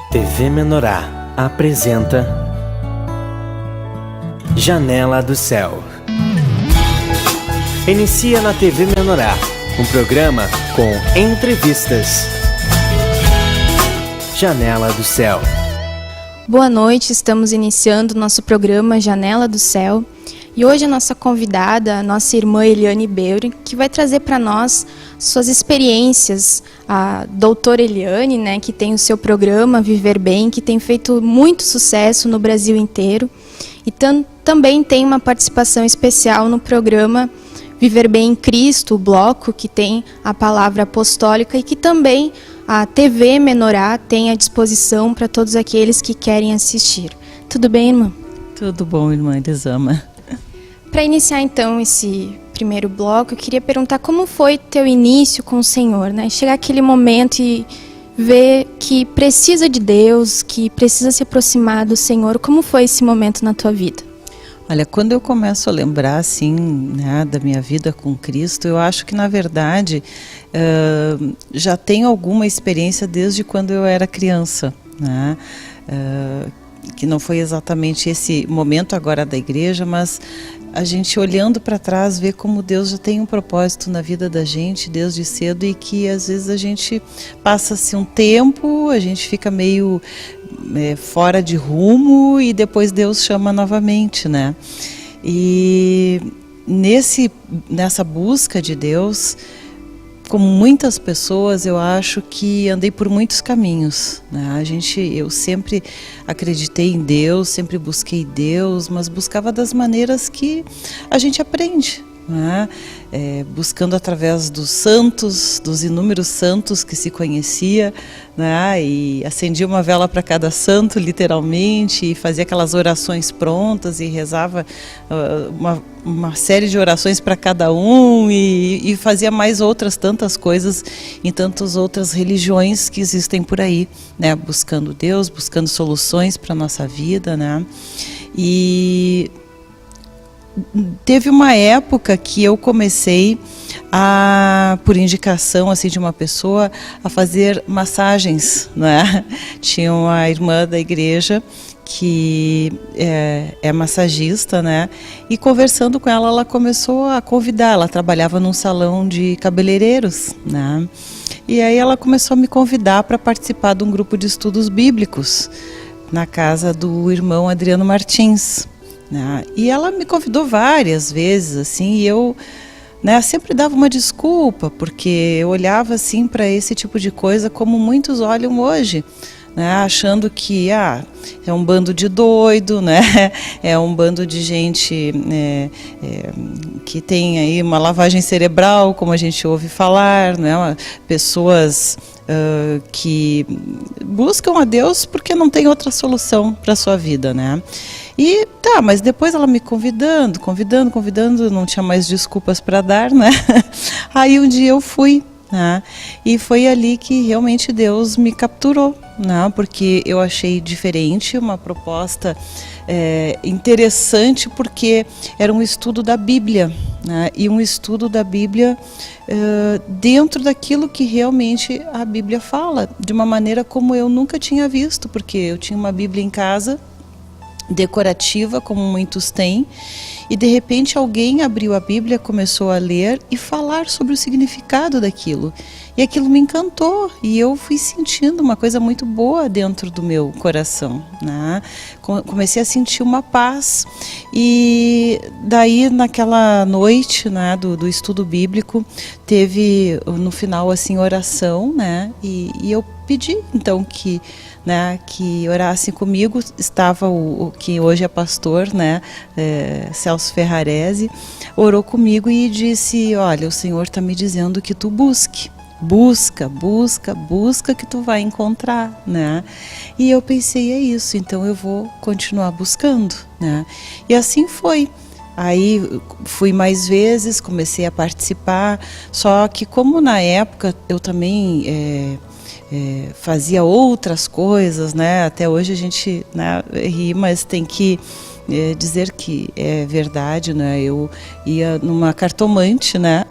TV Menorá apresenta Janela do Céu. Inicia na TV Menorá um programa com entrevistas. Janela do Céu. Boa noite, estamos iniciando o nosso programa Janela do Céu. E hoje a nossa convidada, a nossa irmã Eliane Beury, que vai trazer para nós suas experiências. A doutora Eliane, né, que tem o seu programa Viver Bem, que tem feito muito sucesso no Brasil inteiro. E também tem uma participação especial no programa Viver Bem em Cristo, o bloco que tem a palavra apostólica e que também a TV Menorá tem à disposição para todos aqueles que querem assistir. Tudo bem, irmã? Tudo bom, irmã Elisama. Para iniciar então esse primeiro bloco, eu queria perguntar como foi teu início com o Senhor, né? Chegar aquele momento e ver que precisa de Deus, que precisa se aproximar do Senhor. Como foi esse momento na tua vida? Olha, quando eu começo a lembrar assim, né, da minha vida com Cristo, eu acho que na verdade já tenho alguma experiência desde quando eu era criança, né? Que não foi exatamente esse momento agora da igreja, mas a gente olhando para trás vê como Deus já tem um propósito na vida da gente desde cedo e que às vezes a gente passa-se um tempo, a gente fica meio fora de rumo e depois Deus chama novamente, né? E nessa busca de Deus, como muitas pessoas, eu acho que andei por muitos caminhos, né? Eu sempre acreditei em Deus, sempre busquei Deus, mas buscava das maneiras que a gente aprende, né? Buscando através dos santos, dos inúmeros santos que se conhecia, né? E acendia uma vela para cada santo, literalmente, e fazia aquelas orações prontas e rezava uma série de orações para cada um e fazia mais outras tantas coisas em tantas outras religiões que existem por aí, né? Buscando Deus, buscando soluções para a nossa vida, né? E teve uma época que eu comecei por indicação assim, de uma pessoa, a fazer massagens, né? Tinha uma irmã da igreja que é massagista, né? E conversando com ela, ela começou a convidar. Ela trabalhava num salão de cabeleireiros, né? E aí ela começou a me convidar para participar de um grupo de estudos bíblicos na casa do irmão Adriano Martins, né? E ela me convidou várias vezes, assim, e eu, né, sempre dava uma desculpa, porque eu olhava assim para esse tipo de coisa como muitos olham hoje, né, achando que é um bando de doido, né? É um bando de gente que tem aí uma lavagem cerebral, como a gente ouve falar, né? Pessoas que buscam a Deus porque não tem outra solução para a sua vida, né? E mas depois ela me convidando, não tinha mais desculpas para dar, né? Aí um dia eu fui, né? E foi ali que realmente Deus me capturou, né? Porque eu achei diferente, uma proposta interessante, porque era um estudo da Bíblia, né? E um estudo da Bíblia dentro daquilo que realmente a Bíblia fala, de uma maneira como eu nunca tinha visto, porque eu tinha uma Bíblia em casa, decorativa, como muitos têm, e de repente alguém abriu a Bíblia, começou a ler e falar sobre o significado daquilo, e aquilo me encantou, e eu fui sentindo uma coisa muito boa dentro do meu coração, né? Comecei a sentir uma paz, e daí naquela noite, né, do estudo bíblico, teve no final assim oração, né? E eu pedi então que orassem comigo. Estava o que hoje é pastor, né, Celso Ferrarese, orou comigo e disse: olha, o Senhor está me dizendo que tu busca que tu vai encontrar, né? E eu pensei, é isso, então eu vou continuar buscando, né? E assim foi. Aí fui mais vezes, comecei a participar, só que como na época eu também fazia outras coisas, né? Até hoje a gente, né, ri, mas tem que dizer que é verdade, né? Eu ia numa cartomante, né?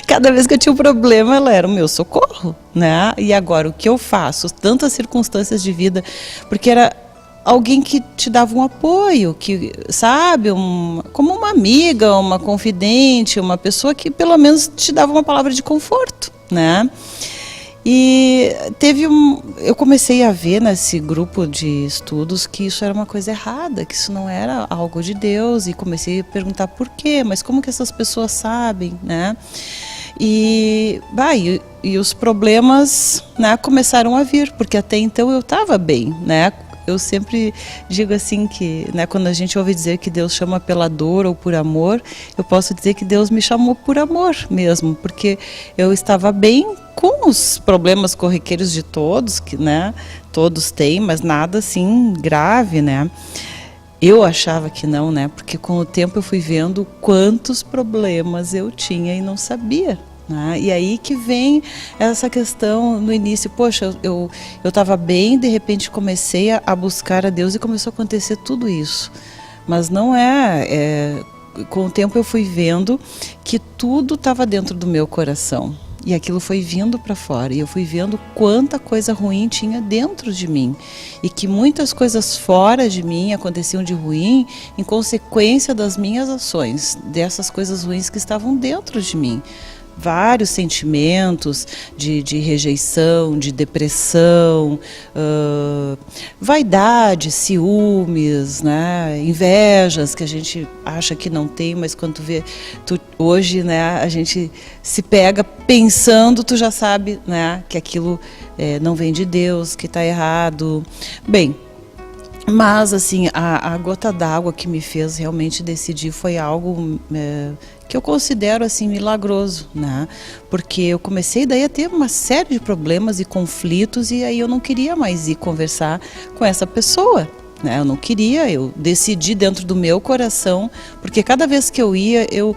Cada vez que eu tinha um problema, ela era o meu socorro, né? E agora, o que eu faço? Tantas circunstâncias de vida, porque era alguém que te dava um apoio, que, sabe, como uma amiga, uma confidente, uma pessoa que pelo menos te dava uma palavra de conforto, né? E eu comecei a ver nesse grupo de estudos que isso era uma coisa errada, que isso não era algo de Deus, e comecei a perguntar por quê, mas como que essas pessoas sabem, né? E os problemas, né, começaram a vir, porque até então eu estava bem, né? Eu sempre digo assim que, né, quando a gente ouve dizer que Deus chama pela dor ou por amor, eu posso dizer que Deus me chamou por amor mesmo, porque eu estava bem com os problemas corriqueiros de todos, que, né, todos têm, mas nada assim grave, né? Eu achava que não, né? Porque com o tempo eu fui vendo quantos problemas eu tinha e não sabia. E aí que vem essa questão no início, poxa, eu estava bem, de repente comecei a buscar a Deus e começou a acontecer tudo isso. Mas não com o tempo eu fui vendo que tudo estava dentro do meu coração. E aquilo foi vindo para fora, e eu fui vendo quanta coisa ruim tinha dentro de mim. E que muitas coisas fora de mim aconteciam de ruim em consequência das minhas ações, dessas coisas ruins que estavam dentro de mim. Vários sentimentos de rejeição, de depressão, vaidade, ciúmes, né, invejas que a gente acha que não tem, mas quando tu vê, hoje, né, a gente se pega pensando, tu já sabe, né, que aquilo não vem de Deus, que está errado. Bem, mas assim, a gota d'água que me fez realmente decidir foi algo que eu considero assim milagroso, né? Porque eu comecei daí a ter uma série de problemas e conflitos, e aí eu não queria mais ir conversar com essa pessoa, né? Eu não queria, eu decidi dentro do meu coração, porque cada vez que eu ia, eu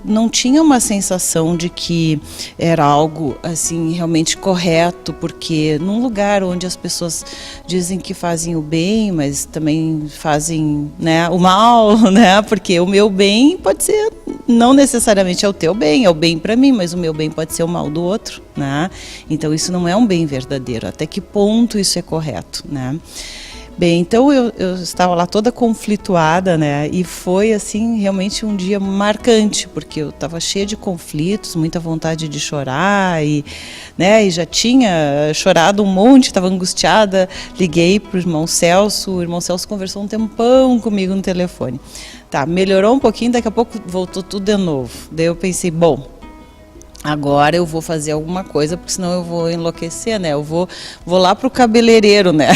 não tinha uma sensação de que era algo assim realmente correto, porque num lugar onde as pessoas dizem que fazem o bem, mas também fazem, né, o mal, né? Porque o meu bem pode ser, não necessariamente é o teu bem, é o bem para mim, mas o meu bem pode ser o mal do outro, né? Então isso não é um bem verdadeiro. Até que ponto isso é correto, né? Bem, então eu estava lá toda conflituada, né? E foi assim realmente um dia marcante, porque eu estava cheia de conflitos, muita vontade de chorar, né? E já tinha chorado um monte, estava angustiada. Liguei para o irmão Celso conversou um tempão comigo no telefone. Tá, melhorou um pouquinho, daqui a pouco voltou tudo de novo. Daí eu pensei, bom, agora eu vou fazer alguma coisa, porque senão eu vou enlouquecer, né? Eu vou lá pro cabeleireiro, né?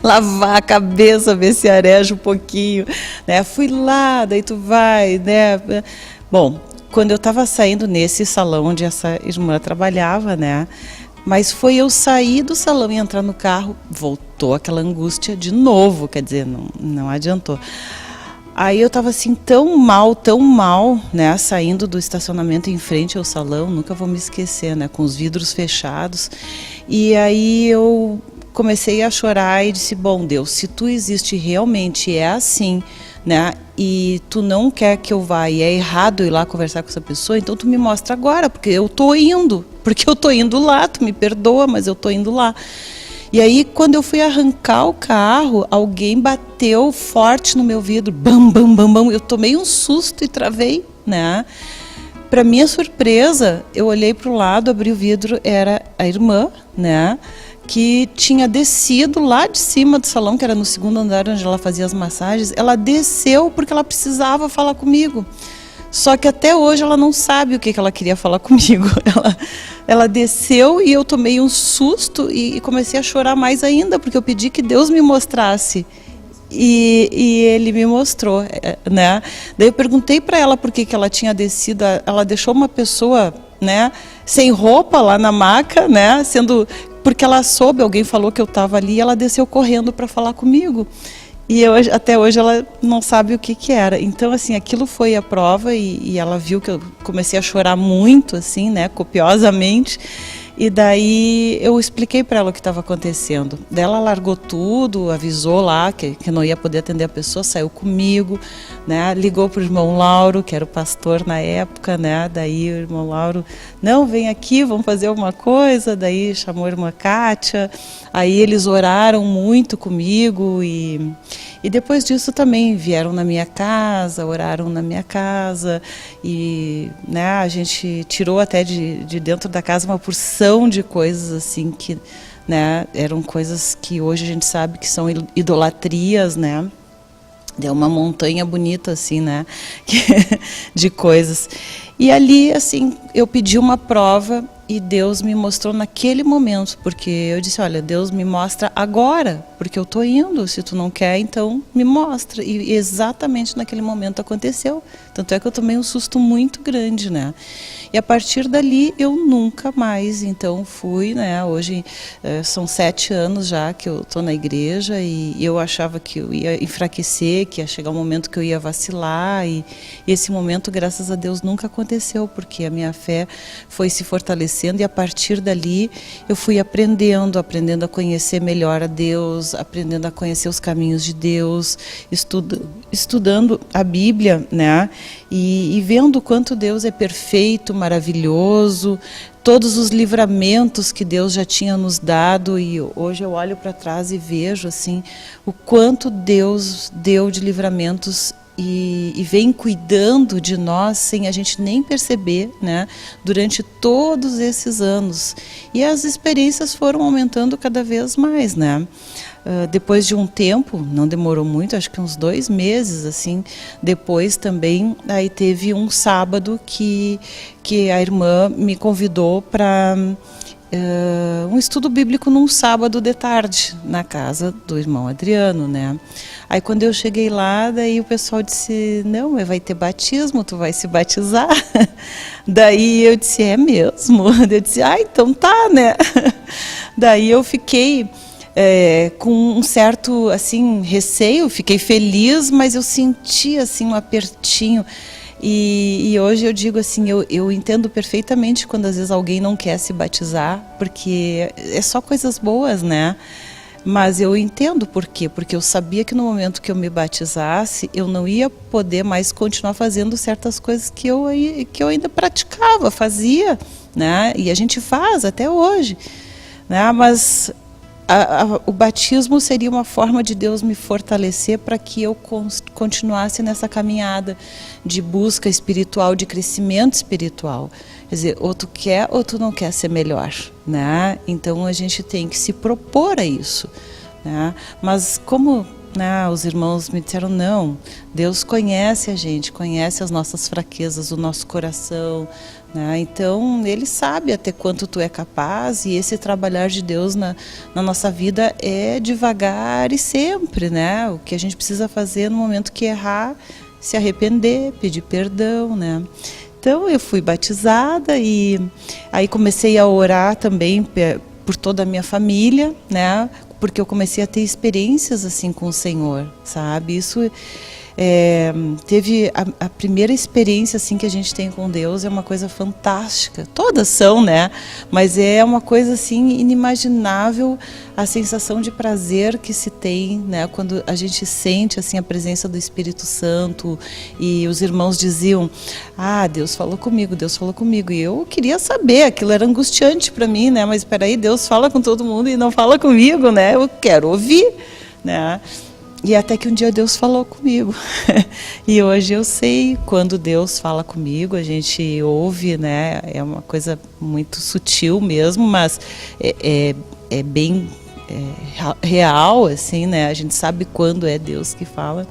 Lavar a cabeça, ver se areja um pouquinho, né? Fui lá, daí tu vai, né? Bom, quando eu estava saindo nesse salão onde essa irmã trabalhava, né? Mas foi eu sair do salão e entrar no carro, voltou aquela angústia de novo, quer dizer, não adiantou. Aí eu estava assim tão mal, né, saindo do estacionamento em frente ao salão, nunca vou me esquecer, né, com os vidros fechados. E aí eu comecei a chorar e disse, bom Deus, se tu existe realmente, é assim, né, e tu não quer que eu vá e é errado eu ir lá conversar com essa pessoa, então tu me mostra agora, porque eu tô indo lá, tu me perdoa, mas eu tô indo lá. E aí, quando eu fui arrancar o carro, alguém bateu forte no meu vidro, bam, bam, bam, bam. Eu tomei um susto e travei, né? Para minha surpresa, eu olhei para o lado, abri o vidro, era a irmã, né? Que tinha descido lá de cima do salão, que era no segundo andar onde ela fazia as massagens. Ela desceu porque ela precisava falar comigo. Só que até hoje ela não sabe o que ela queria falar comigo. Ela desceu e eu tomei um susto e comecei a chorar mais ainda, porque eu pedi que Deus me mostrasse. E ele me mostrou, né? Daí eu perguntei para ela por que ela tinha descido. Ela deixou uma pessoa, né, sem roupa lá na maca, né? Porque ela soube, alguém falou que eu estava ali, e ela desceu correndo para falar comigo. E até hoje ela não sabe o que era. Então, assim, aquilo foi a prova e ela viu que eu comecei a chorar muito, assim, né, copiosamente. E daí eu expliquei para ela o que estava acontecendo. Daí ela largou tudo, avisou lá que não ia poder atender a pessoa, saiu comigo, né? Ligou para o irmão Lauro, que era o pastor na época, né? Daí o irmão Lauro, não, vem aqui, vamos fazer alguma coisa. Daí chamou a irmã Kátia. Aí eles oraram muito comigo e depois disso também vieram na minha casa, oraram na minha casa e, né, a gente tirou até de dentro da casa uma porção de coisas assim que, né, eram coisas que hoje a gente sabe que são idolatrias, né? Deu uma montanha bonita assim, né, de coisas. E ali, assim, eu pedi uma prova e Deus me mostrou naquele momento, porque eu disse, olha, Deus me mostra agora, porque eu estou indo, se tu não quer, então me mostra. E exatamente naquele momento aconteceu. Tanto é que eu tomei um susto muito grande, né? E a partir dali eu nunca mais, então fui, né? Hoje são 7 anos já que eu estou na igreja e eu achava que eu ia enfraquecer, que ia chegar um momento que eu ia vacilar e esse momento, graças a Deus, nunca aconteceu, porque a minha fé foi se fortalecendo e a partir dali eu fui aprendendo a conhecer melhor a Deus, aprendendo a conhecer os caminhos de Deus, estudando a Bíblia, né? E vendo o quanto Deus é perfeito, maravilhoso, todos os livramentos que Deus já tinha nos dado, e hoje eu olho para trás e vejo assim o quanto Deus deu de livramentos e vem cuidando de nós sem a gente nem perceber, né, durante todos esses anos. E as experiências foram aumentando cada vez mais, né? Depois de um tempo, não demorou muito, acho que uns 2 meses, assim, depois também, aí teve um sábado que a irmã me convidou para um estudo bíblico num sábado de tarde, na casa do irmão Adriano, né? Aí quando eu cheguei lá, daí o pessoal disse, não, vai ter batismo, tu vai se batizar. Daí eu disse, é mesmo? Eu disse, então tá, né? Daí eu fiquei com um certo assim receio, fiquei feliz, mas eu senti assim um apertinho. E hoje eu digo assim, eu entendo perfeitamente quando às vezes alguém não quer se batizar, porque é só coisas boas, né? Mas eu entendo por quê, porque eu sabia que no momento que eu me batizasse, eu não ia poder mais continuar fazendo certas coisas que eu ainda praticava, fazia, né? E a gente faz até hoje, né? Mas o batismo seria uma forma de Deus me fortalecer para que eu continuasse nessa caminhada de busca espiritual, de crescimento espiritual. Quer dizer, ou tu quer ou tu não quer ser melhor, né? Então a gente tem que se propor a isso, né? Mas como, né, os irmãos me disseram, não, Deus conhece a gente, conhece as nossas fraquezas, o nosso coração, né? Então Ele sabe até quanto tu é capaz, e esse trabalhar de Deus na nossa vida é devagar e sempre, né? O que a gente precisa fazer no momento que errar, se arrepender, pedir perdão, né? Então eu fui batizada e aí comecei a orar também por toda a minha família, né? Porque eu comecei a ter experiências assim com o Senhor, sabe? Isso teve a primeira experiência assim que a gente tem com Deus, é uma coisa fantástica. Todas são, né? Mas é uma coisa assim inimaginável a sensação de prazer que se tem, né? Quando a gente sente assim a presença do Espírito Santo. E os irmãos diziam, Deus falou comigo, Deus falou comigo. E eu queria saber, aquilo era angustiante para mim, né? Mas espera aí, Deus fala com todo mundo e não fala comigo, né? Eu quero ouvir, né? E até que um dia Deus falou comigo. E hoje eu sei quando Deus fala comigo, a gente ouve, né? É uma coisa muito sutil mesmo, mas é bem real, assim, né? A gente sabe quando é Deus que fala.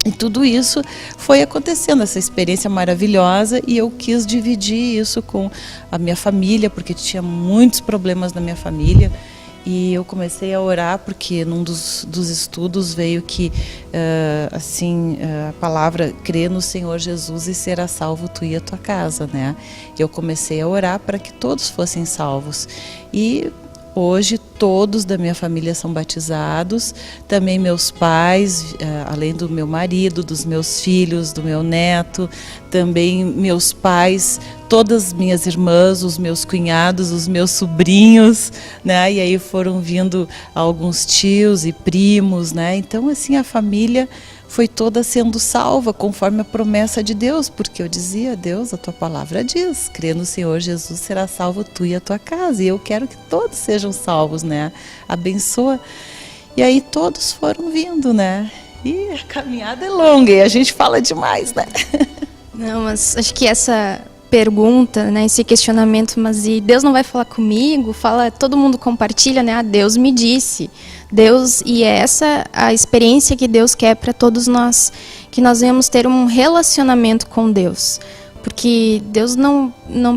E tudo isso foi acontecendo, essa experiência maravilhosa, e eu quis dividir isso com a minha família, porque tinha muitos problemas na minha família. E eu comecei a orar porque num dos estudos veio que a palavra crê no Senhor Jesus e será salvo tu e a tua casa, né? Eu comecei a orar para que todos fossem salvos. E Hoje todos da minha família são batizados, também meus pais, além do meu marido, dos meus filhos, do meu neto, também meus pais, todas as minhas irmãs, os meus cunhados, os meus sobrinhos, né? E aí foram vindo alguns tios e primos, né? Então assim a família foi toda sendo salva conforme a promessa de Deus, porque eu dizia: Deus, a tua palavra diz, crê no Senhor Jesus, será salvo tu e a tua casa, e eu quero que todos sejam salvos, né? Abençoa. E aí todos foram vindo, né? E a caminhada é longa e a gente fala demais, né? Não, mas acho que essa pergunta, né, esse questionamento, mas e Deus não vai falar comigo? Fala, todo mundo compartilha, né? Ah, Deus me disse. Deus, e é essa a experiência que Deus quer para todos nós, que nós venhamos ter um relacionamento com Deus. Porque Deus não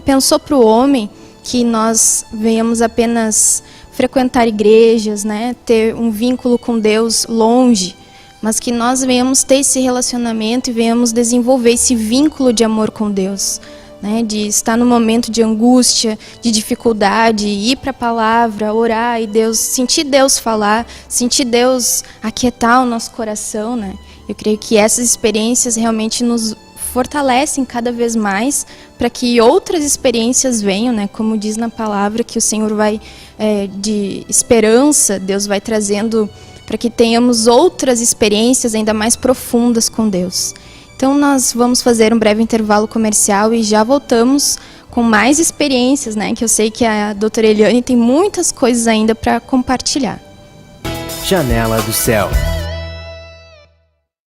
pensou para o homem que nós venhamos apenas frequentar igrejas, né, ter um vínculo com Deus longe, mas que nós venhamos ter esse relacionamento e venhamos desenvolver esse vínculo de amor com Deus. Né, de estar no momento de angústia, de dificuldade, ir para a palavra, orar e Deus, sentir Deus falar, sentir Deus aquietar o nosso coração, né? Eu creio que essas experiências realmente nos fortalecem cada vez mais para que outras experiências venham, né? Como diz na palavra, que o Senhor vai, de esperança, Deus vai trazendo para que tenhamos outras experiências ainda mais profundas com Deus. Então nós vamos fazer um breve intervalo comercial e já voltamos com mais experiências, né? Que eu sei que a doutora Eliane tem muitas coisas ainda para compartilhar. Janela do Céu.